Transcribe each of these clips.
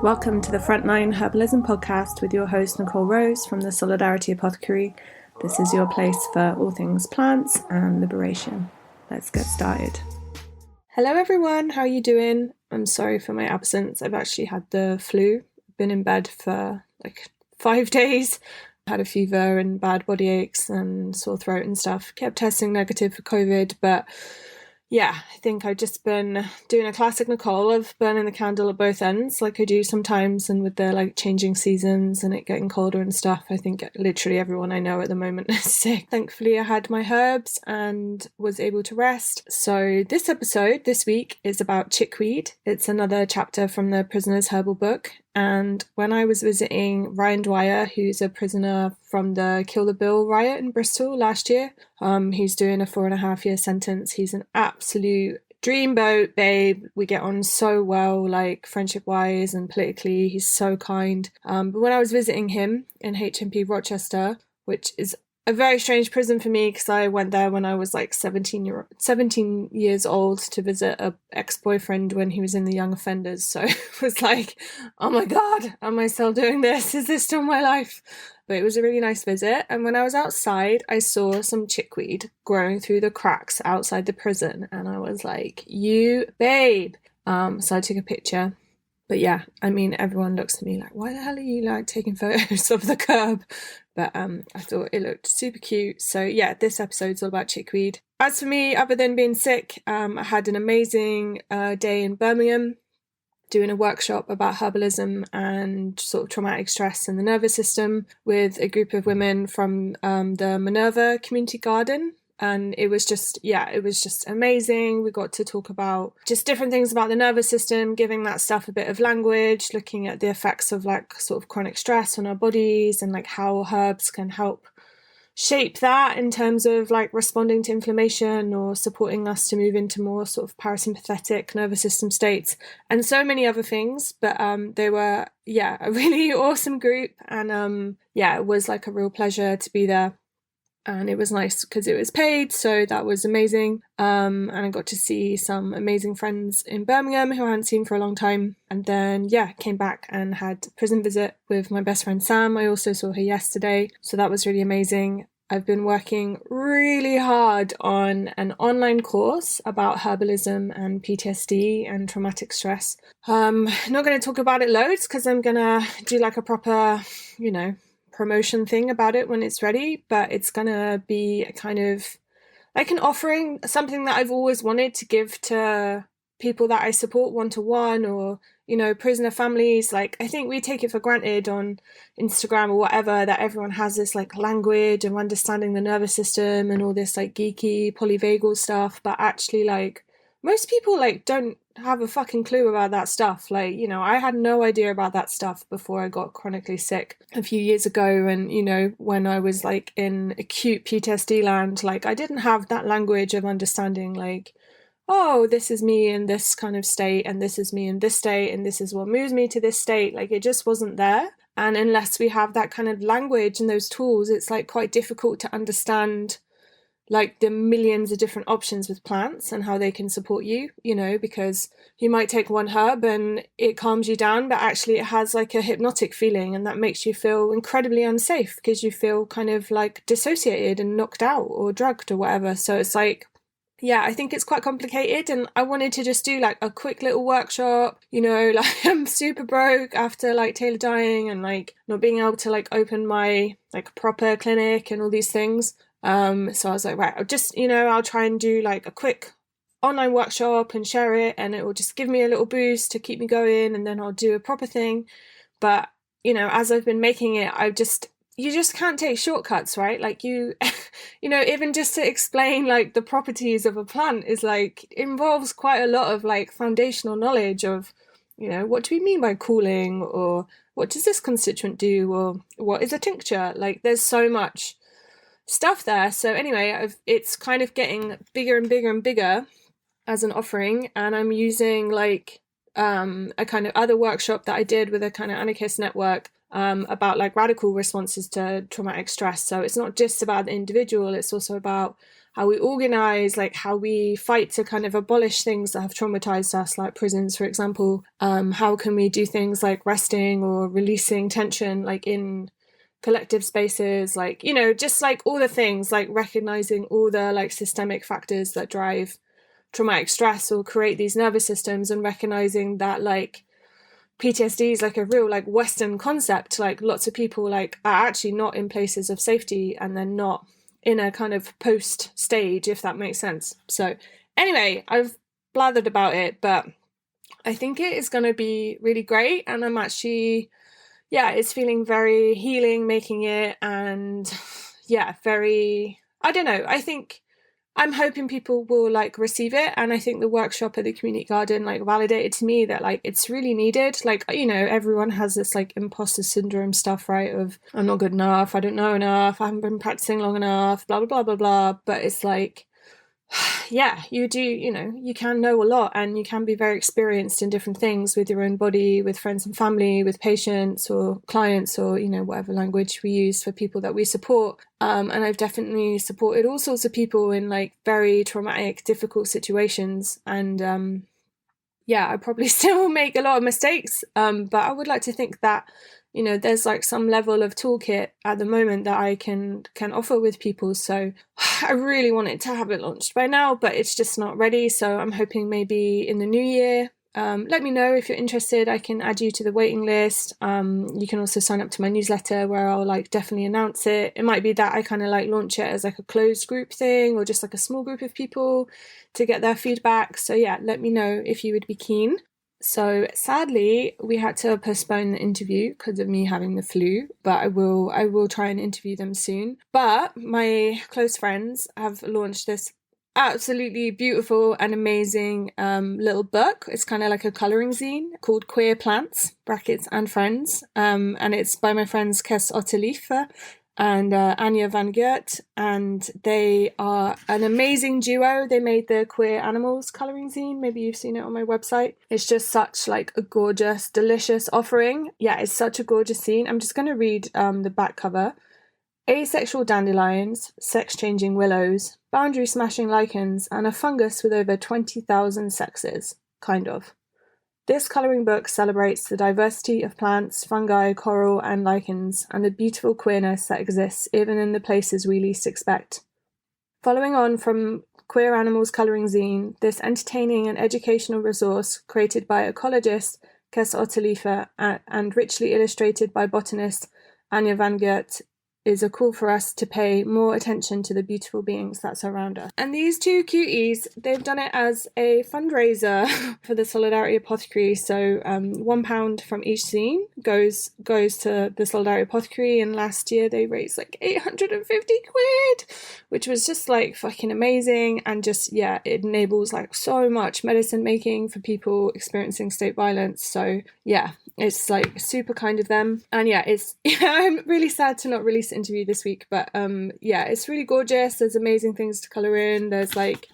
Welcome to the Frontline Herbalism podcast with your host Nicole Rose from the Solidarity Apothecary. This is your place for all things plants and liberation. Let's get started. Hello everyone, how are you doing? I'm sorry for my absence. I've actually had the flu. Been in bed for like 5 days. Had a fever and bad body aches and sore throat and stuff. Kept testing negative for COVID, but yeah, I think I've just been doing a classic Nicole of burning the candle at both ends, like I do sometimes, and with the like changing seasons and it getting colder and stuff, I think literally everyone I know at the moment is sick. Thankfully, I had my herbs and was able to rest. So this episode this week is about chickweed. It's another chapter from the Prisoner's Herbal book. And when I was visiting Ryan Dwyer, who's a prisoner from the Kill the Bill riot in Bristol last year, he's doing a 4.5-year sentence. He's an absolute dreamboat babe. We get on so well, like friendship-wise and politically. He's so kind. But when I was visiting him in HMP Rochester, which is a very strange prison for me because I went there when I was like 17 years old to visit a ex-boyfriend when he was in the young offenders. So it was like, oh my God, am I still doing this? Is this still my life? But it was a really nice visit. And when I was outside, I saw some chickweed growing through the cracks outside the prison. And I was like, you babe. So I took a picture. But yeah, I mean, everyone looks at me like, why the hell are you like taking photos of the curb? But I thought it looked super cute. So yeah, this episode's all about chickweed. As for me, other than being sick, I had an amazing day in Birmingham doing a workshop about herbalism and sort of traumatic stress in the nervous system with a group of women from the Minerva Community Garden. And it was just amazing. We got to talk about just different things about the nervous system, giving that stuff a bit of language, looking at the effects of like sort of chronic stress on our bodies and like how herbs can help shape that in terms of like responding to inflammation or supporting us to move into more sort of parasympathetic nervous system states and so many other things. But they were, a really awesome group. And it was like a real pleasure to be there. And it was nice because it was paid, so that was amazing. And I got to see some amazing friends in Birmingham who I hadn't seen for a long time. And then, came back and had a prison visit with my best friend Sam. I also saw her yesterday, so that was really amazing. I've been working really hard on an online course about herbalism and PTSD and traumatic stress. Not going to talk about it loads because I'm going to do like a proper, promotion thing about it when it's ready, but it's gonna be a kind of like an offering, something that I've always wanted to give to people that I support one-to-one or prisoner families. Like I think we take it for granted on Instagram or whatever that everyone has this like language and understanding the nervous system and all this like geeky polyvagal stuff, but actually like most people like don't have a fucking clue about that stuff. Like, I had no idea about that stuff before I got chronically sick a few years ago. And, when I was like in acute PTSD land, like I didn't have that language of understanding like, oh, this is me in this kind of state and this is me in this state and this is what moves me to this state. Like it just wasn't there. And unless we have that kind of language and those tools, it's like quite difficult to understand like the millions of different options with plants and how they can support you, because you might take one herb and it calms you down, but actually it has like a hypnotic feeling and that makes you feel incredibly unsafe because you feel kind of like dissociated and knocked out or drugged or whatever. So it's like, I think it's quite complicated and I wanted to just do like a quick little workshop, like I'm super broke after like Taylor dying and like not being able to like open my like proper clinic and all these things. So I was like, right, I'll just, I'll try and do like a quick online workshop and share it and it will just give me a little boost to keep me going and then I'll do a proper thing. But, as I've been making it, you just can't take shortcuts, right? Like even just to explain like the properties of a plant is like, involves quite a lot of like foundational knowledge of, what do we mean by cooling or what does this constituent do or what is a tincture? Like there's so much stuff there. So anyway, it's kind of getting bigger and bigger and bigger as an offering, and I'm using like a kind of other workshop that I did with a kind of anarchist network about like radical responses to traumatic stress. So it's not just about the individual, it's also about how we organize, like how we fight to kind of abolish things that have traumatized us, like prisons, for example. How can we do things like resting or releasing tension, like in collective spaces, like, you know, just like all the things, like recognizing all the like systemic factors that drive traumatic stress or create these nervous systems, and recognizing that like PTSD is like a real like Western concept. Like lots of people like are actually not in places of safety, and they're not in a kind of post stage, if that makes sense. So anyway, I've blathered about it, but I think it is going to be really great. And I'm actually, yeah, it's feeling very healing making it. And yeah, very, I don't know, I think I'm hoping people will like receive it. And I think the workshop at the community garden like validated to me that like it's really needed. Like, you know, everyone has this like imposter syndrome stuff, right? Of I'm not good enough, I don't know enough, I haven't been practicing long enough, blah, blah, blah, blah, blah. But it's like, yeah, you do, you know, you can know a lot, and you can be very experienced in different things with your own body, with friends and family, with patients or clients, or, you know, whatever language we use for people that we support. And I've definitely supported all sorts of people in like very traumatic, difficult situations. And yeah, I probably still make a lot of mistakes. But I would like to think that, you know, there's like some level of toolkit at the moment that I can offer with people. So I really wanted to have it launched by now, but it's just not ready. So I'm hoping maybe in the new year. Let me know if you're interested. I can add you to the waiting list. You can also sign up to my newsletter where I'll like definitely announce it. It might be that I kind of like launch it as like a closed group thing, or just like a small group of people to get their feedback. So yeah, let me know if you would be keen. So sadly, we had to postpone the interview because of me having the flu, but I will try and interview them soon. But my close friends have launched this absolutely beautiful and amazing little book. It's kind of like a colouring zine called Queer Plants, brackets, and Friends. And it's by my friends Kes Otter Lieffe and Anja van Geert, and they are an amazing duo. They made the Queer Animals colouring zine. Maybe you've seen it on my website. It's just such like a gorgeous, delicious offering. Yeah, it's such a gorgeous zine. I'm just going to read the back cover. Asexual dandelions, sex-changing willows, boundary-smashing lichens, and a fungus with over 20,000 sexes, kind of. This colouring book celebrates the diversity of plants, fungi, coral, and lichens, and the beautiful queerness that exists even in the places we least expect. Following on from Queer Animals colouring zine, this entertaining and educational resource created by ecologist Kes Otter Lieffe and richly illustrated by botanist Anja van Geert is a call for us to pay more attention to the beautiful beings that surround us. And these two cuties, they've done it as a fundraiser for the Solidarity Apothecary. So £1 from each zine goes to the Solidarity Apothecary, and last year they raised like 850 quid, which was just like fucking amazing. And just, yeah, it enables like so much medicine making for people experiencing state violence. So yeah, it's like super kind of them. And yeah, it's, I'm really sad to not release an interview this week, but yeah, it's really gorgeous. There's amazing things to colour in. There's like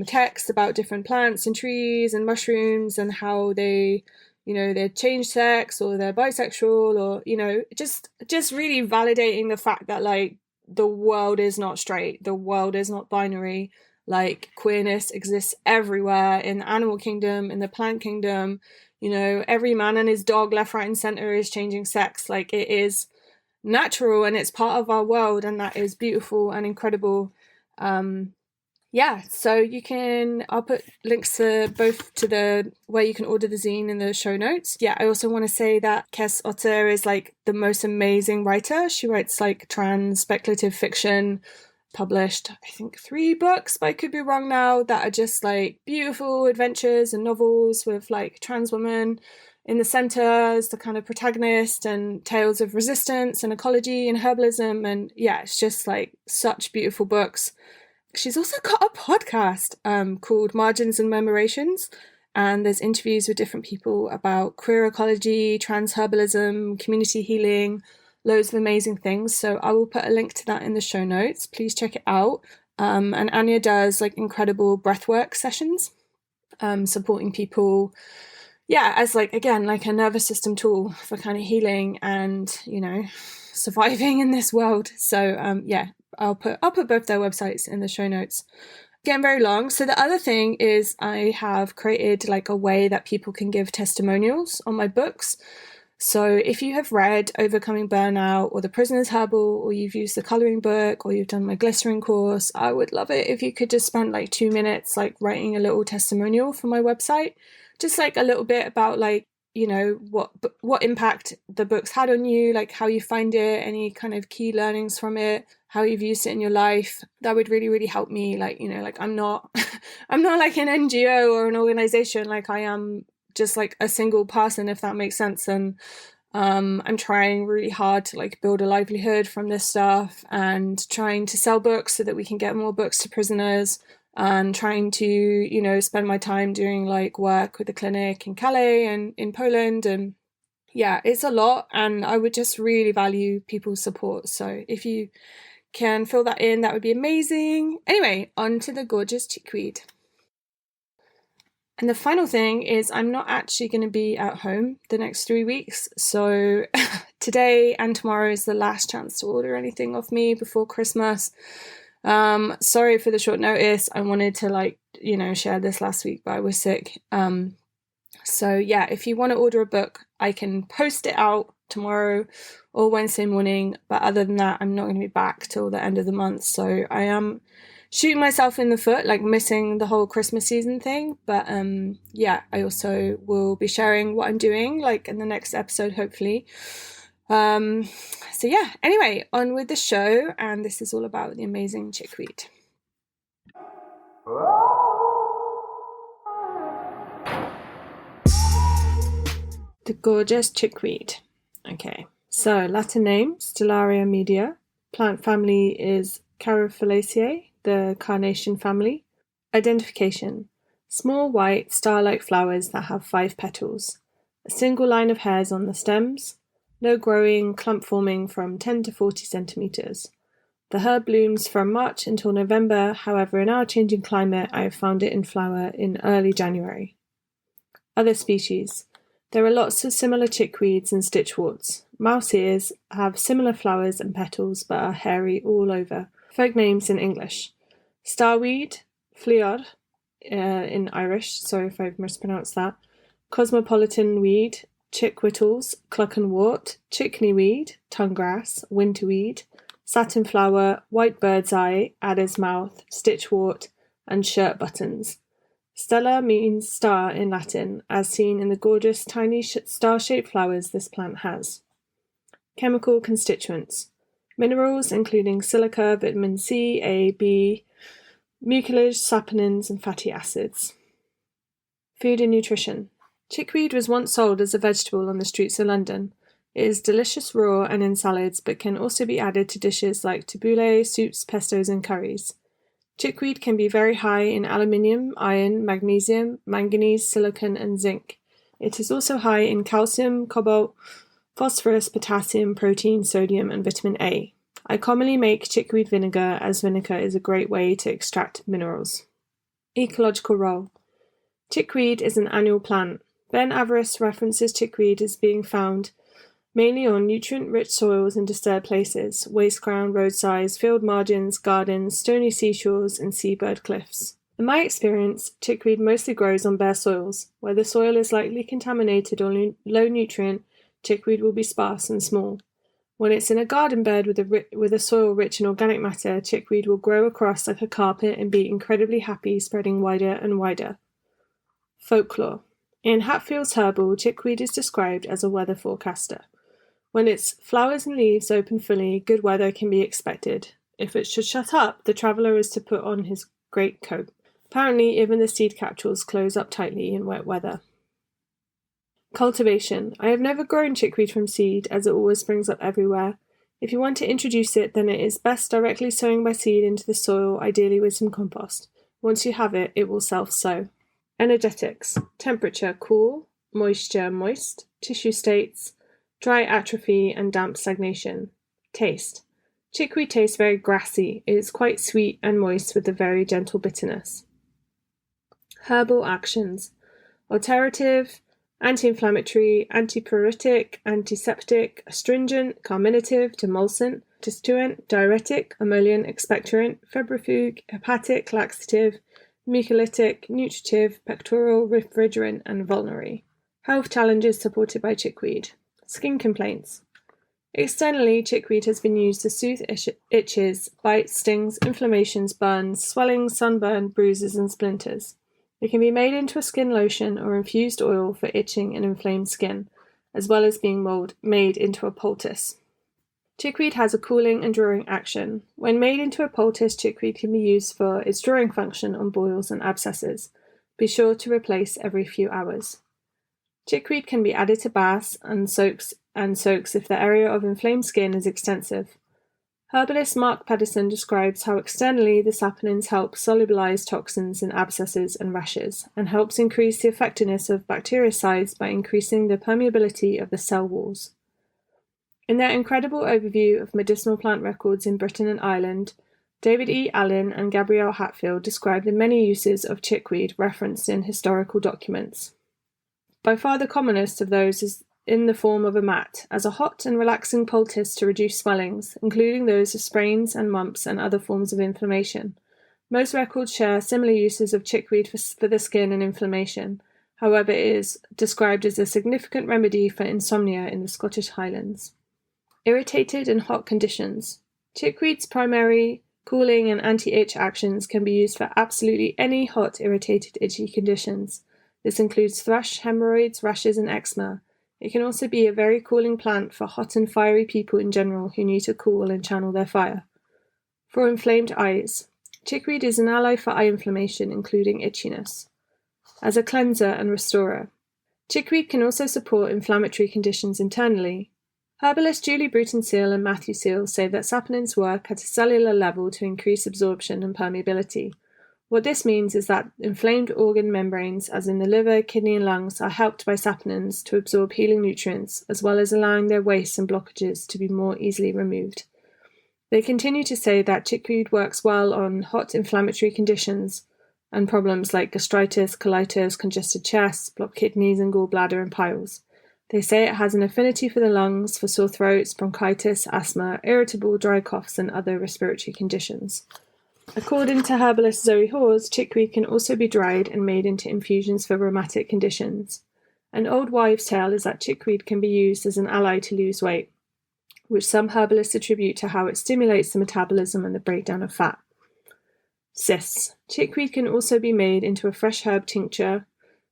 text about different plants and trees and mushrooms and how they, you know, they're changed sex or they're bisexual, or, you know, just really validating the fact that like the world is not straight, the world is not binary. Like queerness exists everywhere, in the animal kingdom, in the plant kingdom. You know, every man and his dog left, right, and centre is changing sex. Like, it is natural and it's part of our world, and that is beautiful and incredible. Yeah, so I'll put links to both to the where you can order the zine in the show notes. Yeah, I also want to say that Kes Otter is like the most amazing writer. She writes like trans speculative fiction, published I think 3 books, but I could be wrong now, that are just like beautiful adventures and novels with like trans women in the centre as the kind of protagonist, and tales of resistance and ecology and herbalism. And yeah, it's just like such beautiful books. She's also got a podcast called Margins and Murmurations, and there's interviews with different people about queer ecology, trans herbalism, community healing, loads of amazing things. So I will put a link to that in the show notes. Please check it out. And Anja does like incredible breathwork sessions, supporting people, yeah, as like, again, like a nervous system tool for kind of healing and, you know, surviving in this world. So yeah, I'll put both their websites in the show notes. Getting very long. So the other thing is I have created like a way that people can give testimonials on my books. So if you have read Overcoming Burnout or The Prisoner's Herbal, or you've used the colouring book, or you've done my glycerin course, I would love it if you could just spend like 2 minutes like writing a little testimonial for my website. Just like a little bit about like, you know, what impact the books had on you, like how you find it, any kind of key learnings from it, how you've used it in your life. That would really, really help me. Like, you know, like I'm not like an NGO or an organization. Like I am just like a single person, if that makes sense. And I'm trying really hard to like build a livelihood from this stuff and trying to sell books so that we can get more books to prisoners, and trying to, you know, spend my time doing like work with the clinic in Calais and in Poland. And yeah, it's a lot, and I would just really value people's support. So if you can fill that in, that would be amazing. Anyway, on to the gorgeous chickweed. And the final thing is I'm not actually going to be at home the next 3 weeks. So today and tomorrow is the last chance to order anything off me before Christmas. Sorry for the short notice. I wanted to like, you know, share this last week, but I was sick. So yeah, if you want to order a book, I can post it out tomorrow or Wednesday morning. But other than that, I'm not going to be back till the end of the month. So I am shooting myself in the foot, like missing the whole Christmas season thing. But yeah, I also will be sharing what I'm doing like in the next episode, hopefully. So yeah, anyway, on with the show, and this is all about the amazing chickweed. The gorgeous chickweed. Okay, so Latin name, Stellaria media. Plant family is Caryophyllaceae, the carnation family. Identification: small white star-like flowers that have 5 petals. A single line of hairs on the stems. Low growing, clump forming from 10 to 40 centimeters. The herb blooms from March until November. However, in our changing climate, I have found it in flower in early January. Other species. There are lots of similar chickweeds and stitchworts. Mouse ears have similar flowers and petals but are hairy all over. Folk names in English. Starweed, Fleod in Irish, sorry if I've mispronounced that. Cosmopolitan weed, chickwittles, cluckenwort, chickneyweed, tonguegrass, winterweed, satinflower, white bird's eye, adder's mouth, stitchwort, and shirt buttons. Stella means star in Latin, as seen in the gorgeous tiny star-shaped flowers this plant has. Chemical constituents. Minerals including silica, vitamin C, A, B, mucilage, saponins, and fatty acids. Food and nutrition. Chickweed was once sold as a vegetable on the streets of London. It is delicious raw and in salads, but can also be added to dishes like tabbouleh, soups, pestos, and curries. Chickweed can be very high in aluminium, iron, magnesium, manganese, silicon, and zinc. It is also high in calcium, cobalt, phosphorus, potassium, protein, sodium, and vitamin A. I commonly make chickweed vinegar, as vinegar is a great way to extract minerals. Ecological role. Chickweed is an annual plant. Ben Averis references chickweed as being found mainly on nutrient-rich soils in disturbed places, waste ground, roadsides, field margins, gardens, stony seashores, and seabird cliffs. In my experience, chickweed mostly grows on bare soils. Where the soil is likely contaminated or low nutrient, chickweed will be sparse and small. When it's in a garden bed with a soil rich in organic matter, chickweed will grow across like a carpet and be incredibly happy, spreading wider and wider. Folklore. In Hatfield's Herbal, chickweed is described as a weather forecaster. When its flowers and leaves open fully, good weather can be expected. If it should shut up, the traveller is to put on his great coat. Apparently, even the seed capsules close up tightly in wet weather. Cultivation. I have never grown chickweed from seed, as it always springs up everywhere. If you want to introduce it, then it is best directly sowing by seed into the soil, ideally with some compost. Once you have it, it will self-sow. Energetics. Temperature, cool. Moisture, moist. Tissue states, dry atrophy and damp stagnation. Taste. Chickweed tastes very grassy. It is quite sweet and moist with a very gentle bitterness. Herbal actions. Alterative, anti-inflammatory, antipyretic, antiseptic, astringent, carminative, demulcent, destituent, diuretic, emollient, expectorant, febrifuge, hepatic, laxative, mucolytic, nutritive, pectoral, refrigerant, and vulnerary. Health challenges supported by chickweed. Skin complaints. Externally, chickweed has been used to soothe itches, bites, stings, inflammations, burns, swelling, sunburn, bruises, and splinters. It can be made into a skin lotion or infused oil for itching and inflamed skin, as well as being made into a poultice. Chickweed has a cooling and drawing action. When made into a poultice, chickweed can be used for its drawing function on boils and abscesses. Be sure to replace every few hours. Chickweed can be added to baths and soaks if the area of inflamed skin is extensive. Herbalist Mark Pedersen describes how externally the saponins help solubilize toxins in abscesses and rashes, and helps increase the effectiveness of bactericides by increasing the permeability of the cell walls. In their incredible overview of medicinal plant records in Britain and Ireland, David E. Allen and Gabrielle Hatfield describe the many uses of chickweed referenced in historical documents. By far the commonest of those is in the form of a mat, as a hot and relaxing poultice to reduce swellings, including those of sprains and mumps and other forms of inflammation. Most records share similar uses of chickweed for the skin and inflammation. However, it is described as a significant remedy for insomnia in the Scottish Highlands. Irritated and hot conditions. Chickweed's primary cooling and anti-itch actions can be used for absolutely any hot, irritated, itchy conditions. This includes thrush, hemorrhoids, rashes, and eczema. It can also be a very cooling plant for hot and fiery people in general who need to cool and channel their fire. For inflamed eyes, chickweed is an ally for eye inflammation, including itchiness. As a cleanser and restorer, chickweed can also support inflammatory conditions internally. Herbalists Julie Bruton-Seal and Matthew Seal say that saponins work at a cellular level to increase absorption and permeability. What this means is that inflamed organ membranes, as in the liver, kidney, and lungs, are helped by saponins to absorb healing nutrients, as well as allowing their wastes and blockages to be more easily removed. They continue to say that chickweed works well on hot inflammatory conditions and problems like gastritis, colitis, congested chest, blocked kidneys, and gallbladder and piles. They say it has an affinity for the lungs, for sore throats, bronchitis, asthma, irritable dry coughs, and other respiratory conditions. According to herbalist Zoe Hawes, chickweed can also be dried and made into infusions for rheumatic conditions. An old wives' tale is that chickweed can be used as an ally to lose weight, which some herbalists attribute to how it stimulates the metabolism and the breakdown of fat. Cysts. Chickweed can also be made into a fresh herb tincture.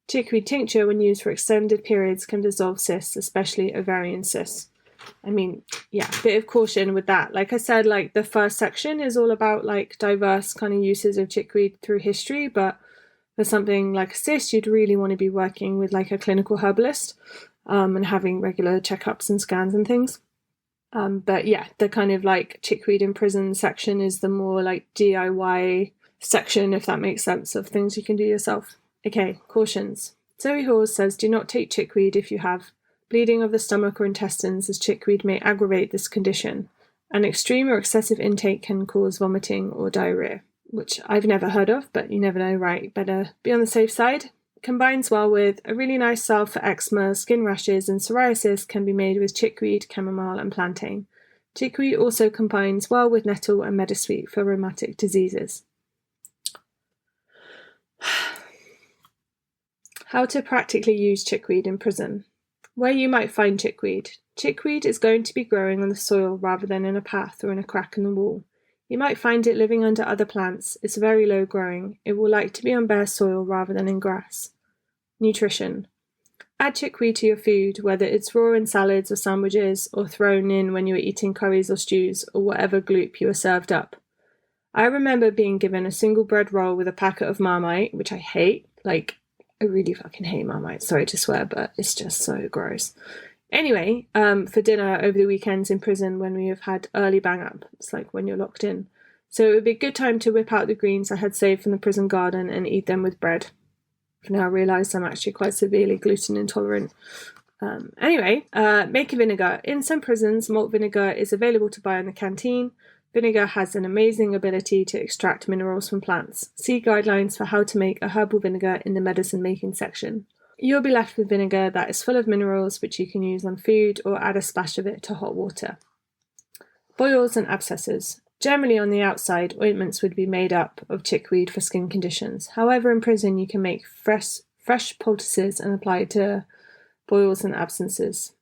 Chickweed tincture, when used for extended periods, can dissolve cysts, especially ovarian cysts. I mean, yeah, bit of caution with that. Like I said, like the first section is all about like diverse kind of uses of chickweed through history, but for something like a cyst, you'd really want to be working with like a clinical herbalist and having regular checkups and scans and things. But yeah, the kind of like chickweed in prison section is the more like DIY section, if that makes sense, of things you can do yourself. Okay, cautions. Zoe Hawes says, do not take chickweed if you have bleeding of the stomach or intestines, as chickweed may aggravate this condition. An extreme or excessive intake can cause vomiting or diarrhea, which I've never heard of, but you never know, right? Better be on the safe side. Combines well with a really nice salve for eczema, skin rashes, and psoriasis can be made with chickweed, chamomile, and plantain. Chickweed also combines well with nettle and meadowsweet for rheumatic diseases. How to practically use chickweed in prison. Where you might find chickweed. Chickweed is going to be growing on the soil rather than in a path or in a crack in the wall. You might find it living under other plants. It's very low growing. It will like to be on bare soil rather than in grass. Nutrition. Add chickweed to your food, whether it's raw in salads or sandwiches, or thrown in when you are eating curries or stews, or whatever gloop you are served up. I remember being given a single bread roll with a packet of Marmite, which I hate. I really fucking hate Marmite. Sorry to swear, but it's just so gross. Anyway, for dinner over the weekends in prison when we have had early bang up. It's like when you're locked in. So it would be a good time to whip out the greens I had saved from the prison garden and eat them with bread. I've now realised I'm actually quite severely gluten intolerant. Make a vinegar. In some prisons, malt vinegar is available to buy in the canteen. Vinegar has an amazing ability to extract minerals from plants. See guidelines for how to make a herbal vinegar in the medicine making section. you'll be left with vinegar that is full of minerals which you can use on food or add a splash of it to hot water. Boils and abscesses. Generally on the outside, ointments would be made up of chickweed for skin conditions. However, in prison you can make fresh poultices and apply it to boils and abscesses.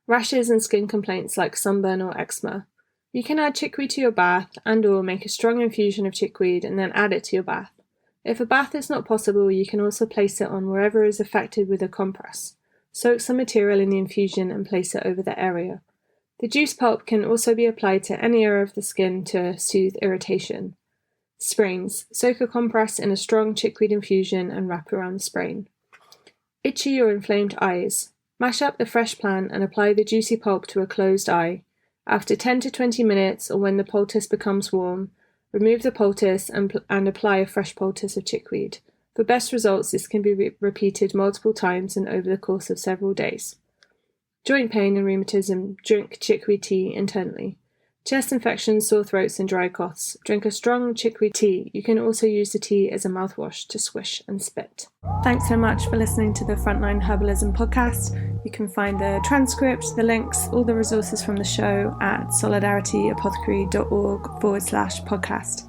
Rashes and skin complaints like sunburn or eczema. You can add chickweed to your bath and/or make a strong infusion of chickweed and then add it to your bath. If a bath is not possible, you can also place it on wherever is affected with a compress. Soak some material in the infusion and place it over the area. The juice pulp can also be applied to any area of the skin to soothe irritation. Sprains. Soak a compress in a strong chickweed infusion and wrap around the sprain. Itchy or inflamed eyes. Mash up the fresh plant and apply the juicy pulp to a closed eye. After 10 to 20 minutes, or when the poultice becomes warm, remove the poultice and apply a fresh poultice of chickweed. For best results, this can be repeated multiple times and over the course of several days. Joint pain and rheumatism, drink chickweed tea internally. Chest infections, sore throats and dry coughs, drink a strong chickweed tea. You can also use the tea as a mouthwash to swish and spit. Thanks so much for listening to the Frontline Herbalism podcast. You can find the transcript, the links, all the resources from the show at solidarityapothecary.org/podcast.